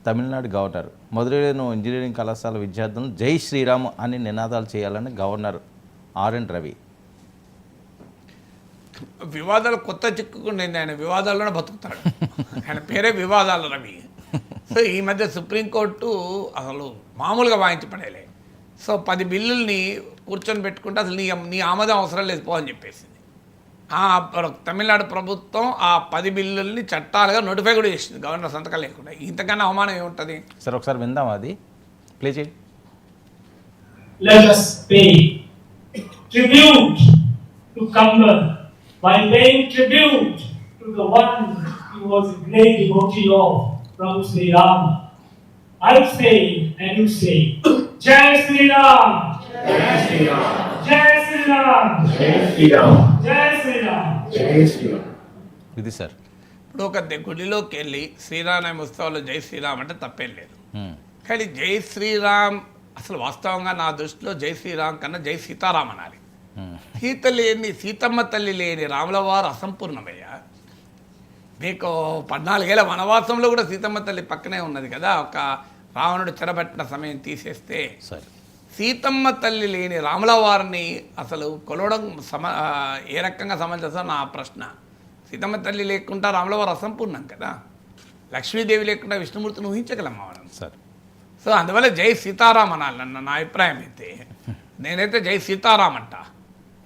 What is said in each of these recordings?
Tamil Nadu governor మదురైలో engineering కళాశాల విద్యార్థులను జై శ్రీరామ్ అని నినాదాలు చేయాలని గవర్నర్ ఆర్ఎన్ రవి. వివాదాలు కొత్త చిక్కుకుండింది, ఆయన వివాదాల్లోనే బతుకుతాడు. ఆయన పేరే వివాదాల రవి. సో ఈ మధ్య సుప్రీంకోర్టు అసలు మామూలుగా వాయించి పడేలే. సో 10 బిల్లుల్ని కూర్చొని పెట్టుకుంటే అసలు నీ ఆమోదం అవసరం లేదు పో అని చెప్పేసింది. తమిళనాడు ప్రభుత్వం ఆ 10 బిల్లుల్ని చట్టాలుగా నోటిఫై కూడా చేసింది గవర్నర్ సంతకం లేకుండా. ఇంతకన్నా అవమానం ఏముంటుంది? సరే ఒకసారి విందాం, అది ప్లే చేయి. Let us pay tribute to Kamban by paying tribute to the one who was a great devotee of Prabhu Sri Ram. I say and you say, Jai Sri Ram! Jai Sri Ram! Jai Sri Ram! Jai Sri Ram! Jai Sri Ram! Jai Sri Ram! ఇది sir, ఇప్పుడు ఒక గుడిలోకి వెళ్ళి శ్రీరామ ఉత్సవాల్లో జై శ్రీరామ్ అంటే తప్పేం లేదు. కానీ జై శ్రీరామ్ అసలు వాస్తవంగా నా దృష్టిలో జై శ్రీరామ్ కన్నా జై సీతారాం అనాలి. సీత లేని, సీతమ్మ తల్లి లేని రాముల వారు అసంపూర్ణమయ్యా. మీకు 14 ఏళ్ల వనవాసంలో కూడా సీతమ్మ తల్లి పక్కనే ఉన్నది కదా. ఒక రావణుడు చెరబట్టిన సమయం తీసేస్తే సరే, సీతమ్మ తల్లి లేని రాముల వారిని అసలు కొలవడం ఏ రకంగా సమంజసం నా ప్రశ్న. సీతమ్మ తల్లి లేకుండా రాముల వారు అసంపూర్ణం కదా. లక్ష్మీదేవి లేకుండా విష్ణుమూర్తిని ఊహించగలమా మనం? సరే. సో అందువల్ల జై సీతారాం అనాలి నా అభిప్రాయం అయితే. నేనైతే జై సీతారాం అంట.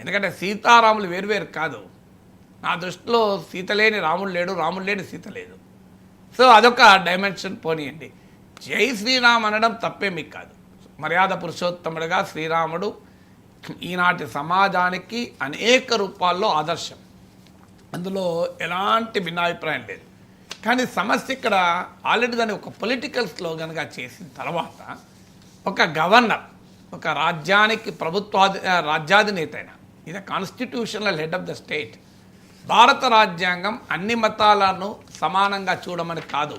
ఎందుకంటే సీతారాములు వేరువేరు కాదు. నా దృష్టిలో సీత లేని రాముడు లేడు, రాముడు లేని సీత లేదు. సో అదొక డైమెన్షన్ పోనీయండి. జై శ్రీరామ్ అనడం తప్పేమీ కాదు. మర్యాద పురుషోత్తముడిగా శ్రీరాముడు ఈనాటి సమాజానికి అనేక రూపాల్లో ఆదర్శం. అందులో ఎలాంటి భిన్నాభిప్రాయం లేదు. కానీ సమస్య ఇక్కడ ఆల్రెడీ దాన్ని ఒక పొలిటికల్ స్లోగన్గా చేసిన తర్వాత ఒక గవర్నర్, ఒక రాజ్యానికి రాజ్యాధినేత అయిన, ఇది constitutional head of the state. భారత రాజ్యాంగం అన్ని మతాలను సమానంగా చూడమని కాదు,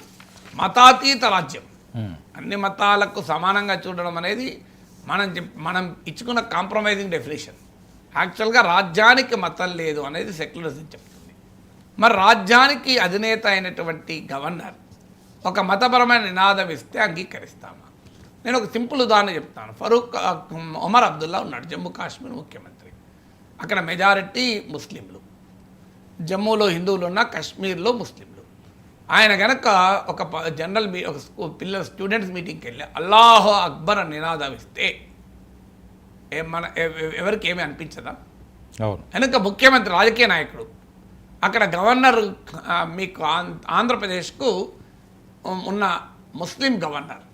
మతాతీత రాజ్యం. అన్ని మతాలకు సమానంగా చూడడం అనేది మనం ఇచ్చుకున్న కాంప్రమైజింగ్ డెఫినేషన్. యాక్చువల్గా రాజ్యానికి మతం లేదు అనేది సెక్యులరిజం చెప్తుంది. మరి రాజ్యానికి అధినేత అయినటువంటి గవర్నర్ ఒక మతపరమైన నినాదం ఇస్తే అంగీకరిస్తామా? నేను ఒక సింపుల్ ఉదాహరణ చెప్తాను. ఒమర్ అబ్దుల్లా ఉన్నాడు, జమ్మూ కాశ్మీర్ ముఖ్యమంత్రి. అక్కడ మెజారిటీ ముస్లింలు. జమ్మూలో హిందువులు ఉన్న, కాశ్మీర్లో ముస్లింలు. ఆయన కనుక ఒక జనరల్ ఒక స్టూడెంట్స్ మీటింగ్కి వెళ్ళి అల్లాహు అక్బర్ అని నినాదం ఇస్తే ఎవరికి ఏమీ అనిపించదా? అవును. వెనుక ముఖ్యమంత్రి, రాజకీయ నాయకుడు. అక్కడ గవర్నర్, మీకు ఆంధ్రప్రదేశ్కు ఉన్న ముస్లిం గవర్నర్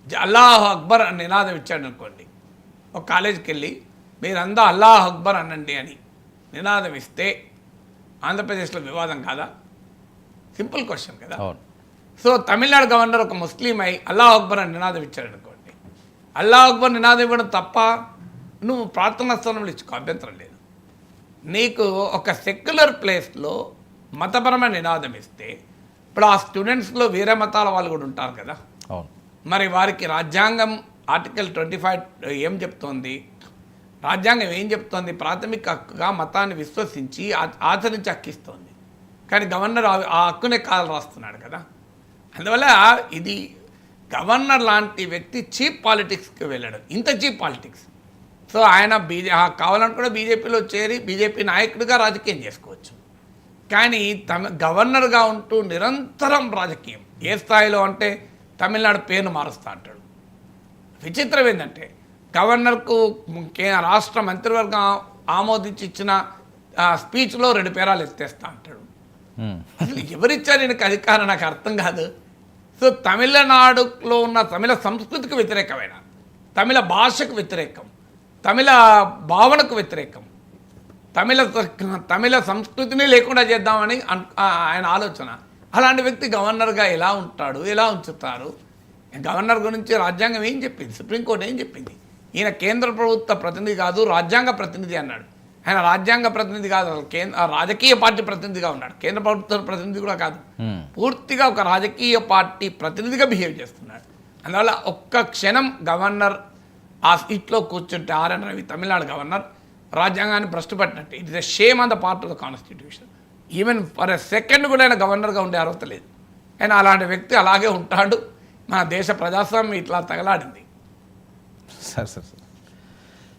అల్లాహు అక్బర్ అని నినాదం ఇచ్చాడు అనుకోండి. ఒక కాలేజీకి వెళ్ళి మీరంతా అల్లాహు అక్బర్ అనండి అని నినాదం ఇస్తే ఆంధ్రప్రదేశ్లో వివాదం కాదా? సింపుల్ క్వశ్చన్ కదా. సో తమిళనాడు గవర్నర్ ఒక ముస్లిం అయి అల్లాహు అక్బర్ అని నినాదం ఇచ్చాడు అనుకోండి. అల్లాహు అక్బర్ నినాదం ఇవ్వడం తప్ప, నువ్వు ప్రార్థనా స్థానంలో ఇచ్చుకో, అభ్యంతరం లేదు. నీకు ఒక సెక్యులర్ ప్లేస్లో మతపరమైన నినాదం ఇస్తే, ఇప్పుడు ఆ స్టూడెంట్స్లో వేరే మతాల వాళ్ళు కూడా ఉంటారు కదా. అవును. మరి వారికి రాజ్యాంగం ఆర్టికల్ 25 ఏం చెప్తోంది? రాజ్యాంగం ఏం చెప్తోంది? ప్రాథమిక హక్కుగా మతాన్ని విశ్వసించి ఆచరించి హక్కిస్తోంది. కానీ గవర్నర్ ఆ హక్కునే కాలు రాస్తున్నాడు కదా. అందువల్ల ఇది గవర్నర్ లాంటి వ్యక్తి చీప్ పాలిటిక్స్కి వెళ్ళాడు. ఇంత చీప్ పాలిటిక్స్. సో ఆయన కావాలనుకుంటే బీజేపీలో చేరి బీజేపీ నాయకుడిగా రాజకీయం చేసుకోవచ్చు. కానీ గవర్నర్గా ఉంటూ నిరంతరం రాజకీయం. ఏ స్థాయిలో అంటే తమిళనాడు పేరును మారుస్తా అంటాడు. విచిత్రం ఏంటంటే గవర్నర్కు రాష్ట్ర మంత్రివర్గం ఆమోదించి ఇచ్చిన స్పీచ్లో 2 పేరాలు ఎత్తేస్తా అంటాడు. అసలు ఎవరిచ్చారు ఈయనకు అధికారం? నాకు అర్థం కాదు. సో తమిళనాడులో ఉన్న తమిళ సంస్కృతికి వ్యతిరేకమైన, తమిళ భాషకు వ్యతిరేకం, తమిళ భావనకు వ్యతిరేకం, తమిళ సంస్కృతిని లేకుండా చేద్దామని ఆయన ఆలోచన. అలాంటి వ్యక్తి గవర్నర్గా ఎలా ఉంటాడు? ఎలా ఉంచుతారు? గవర్నర్ గురించి రాజ్యాంగం ఏం చెప్పింది? సుప్రీంకోర్టు ఏం చెప్పింది? ఈయన కేంద్ర ప్రభుత్వ ప్రతినిధి కాదు, రాజ్యాంగ ప్రతినిధి అన్నాడు. ఆయన రాజ్యాంగ ప్రతినిధి కాదు, రాజకీయ పార్టీ ప్రతినిధిగా ఉన్నాడు. కేంద్ర ప్రభుత్వ ప్రతినిధి కూడా కాదు, పూర్తిగా ఒక రాజకీయ పార్టీ ప్రతినిధిగా బిహేవ్ చేస్తున్నాడు. అందువల్ల ఒక్క క్షణం గవర్నర్ ఆ సీట్లో కూర్చుంటే ఆర్ఎన్ రవి తమిళనాడు గవర్నర్ రాజ్యాంగాన్ని భ్రష్టుపట్టినట్టు. It is a shame on the part of the constitution. Even for a second కూడా ఆయన గవర్నర్గా ఉండే అర్హత లేదు. ఆయన అలాంటి వ్యక్తి అలాగే ఉంటాడు. మన దేశ ప్రజాస్వామ్యం ఇట్లా తగలాడింది.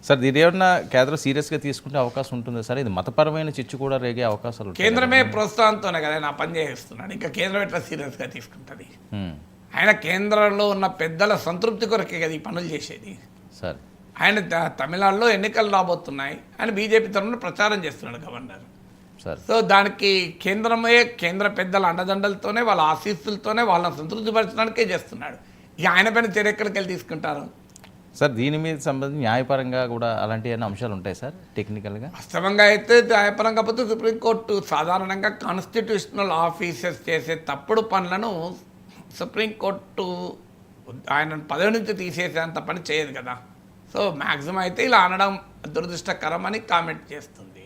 సార్ దీని ఏమన్నా కేంద్రం సీరియస్గా తీసుకుంటే అవకాశం ఉంటుందా సార్? ఇది మతపరమైన చిచ్చు కూడా రేగే అవకాశాలు ఉంటాయి. కేంద్రమే ప్రోత్సాహంతోనే కదా ఆయన పని చేస్తున్నాడు. ఇంకా కేంద్రం ఎట్లా సీరియస్గా తీసుకుంటుంది? ఆయన కేంద్రంలో ఉన్న పెద్దల సంతృప్తి కొరకే కదా ఈ పనులు చేసేది. సార్ ఆయన తమిళనాడులో ఎన్నికలు రాబోతున్నాయి, ఆయన బీజేపీ తరఫున ప్రచారం చేస్తున్నాడు గవర్నర్. సార్ సో దానికి కేంద్ర పెద్దల అండదండలతోనే వాళ్ళ ఆశీస్సులతోనే వాళ్ళని సంతృప్తిపరచడానికే చేస్తున్నాడు. ఇక ఆయన పైన చర్య ఎక్కడికి వెళ్ళి తీసుకుంటారు? సార్ దీని మీద సంబంధించి న్యాయపరంగా కూడా అలాంటి ఏమైనా అంశాలు ఉంటాయి సార్ టెక్నికల్గా? వాస్తవంగా అయితే న్యాయపరంగా పోతే సుప్రీంకోర్టు సాధారణంగా కాన్స్టిట్యూషనల్ ఆఫీసర్స్ చేసే తప్పుడు పనులను సుప్రీంకోర్టు ఆయన పదవి నుంచి తీసేసేంత పని చేయదు కదా. సో మ్యాక్సిమం అయితే ఇలా అనడం దురదృష్టకరం అని కామెంట్ చేస్తుంది.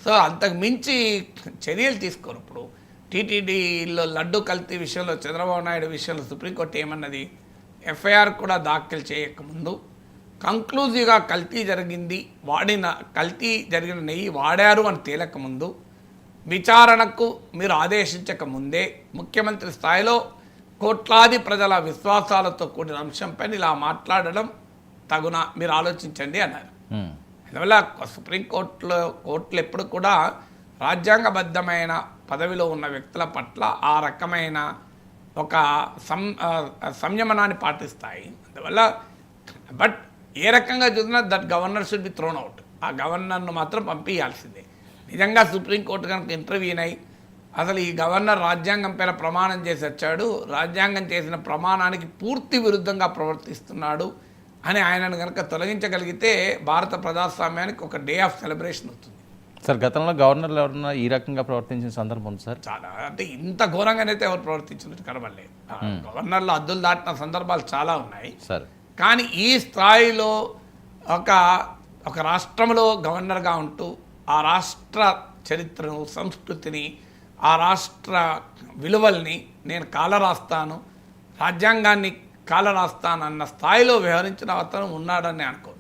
సో అంతకు మించి చర్యలు తీసుకోరు. ఇప్పుడు టీటీడీలో లడ్డు కల్తీ విషయంలో చంద్రబాబు నాయుడు విషయంలో సుప్రీంకోర్టు ఏమన్నది? ఎఫ్ఐఆర్ కూడా దాఖలు చేయకముందు కంక్లూజివ్గా కల్తీ జరిగిన నెయ్యి వాడారు అని తేలకముందు విచారణకు మీరు ఆదేశించకముందే ముఖ్యమంత్రి స్థాయిలో కోట్లాది ప్రజల విశ్వాసాలతో కూడిన అంశంపై ఇలా మాట్లాడడం తగున, మీరు ఆలోచించండి అన్నారు. అందువల్ల కోర్టులు ఎప్పుడు కూడా రాజ్యాంగబద్ధమైన పదవిలో ఉన్న వ్యక్తుల పట్ల ఆ రకమైన ఒక సంయమనాన్ని పాటిస్తాయి. అందువల్ల బట్ ఏ రకంగా చూసినా that governor should be throne out. ఆ గవర్నర్ను మాత్రం పంపించాల్సిందే. నిజంగా సుప్రీంకోర్టు కనుక ఇంటర్వ్యూన్ అయ్యి అసలు ఈ గవర్నర్ రాజ్యాంగం పైన ప్రమాణం చేసి వచ్చాడు, రాజ్యాంగం చేసిన ప్రమాణానికి పూర్తి విరుద్ధంగా ప్రవర్తిస్తున్నాడు అని ఆయనను కనుక తొలగించగలిగితే భారత ప్రజాస్వామ్యానికి ఒక డే ఆఫ్ సెలబ్రేషన్ అవుతుంది. సార్ గతంలో గవర్నర్లు ఎవరన్నా ఈ రకంగా ప్రవర్తించిన సందర్భం ఉంది సార్? చాలా, అంటే ఇంత ఘోరంగానైతే ఎవరు ప్రవర్తించినట్టు కనబడలేదు. గవర్నర్లు అద్దులు దాటిన సందర్భాలు చాలా ఉన్నాయి. సార్ కానీ ఈ స్థాయిలో ఒక రాష్ట్రంలో గవర్నర్గా ఉంటూ ఆ రాష్ట్ర చరిత్రను, సంస్కృతిని, ఆ రాష్ట్ర విలువల్ని నేను కాలరాస్తాను, రాజ్యాంగాన్ని కాలరాస్తాను అన్న స్థాయిలో వ్యవహరించిన అతను ఉన్నాడని అనుకో.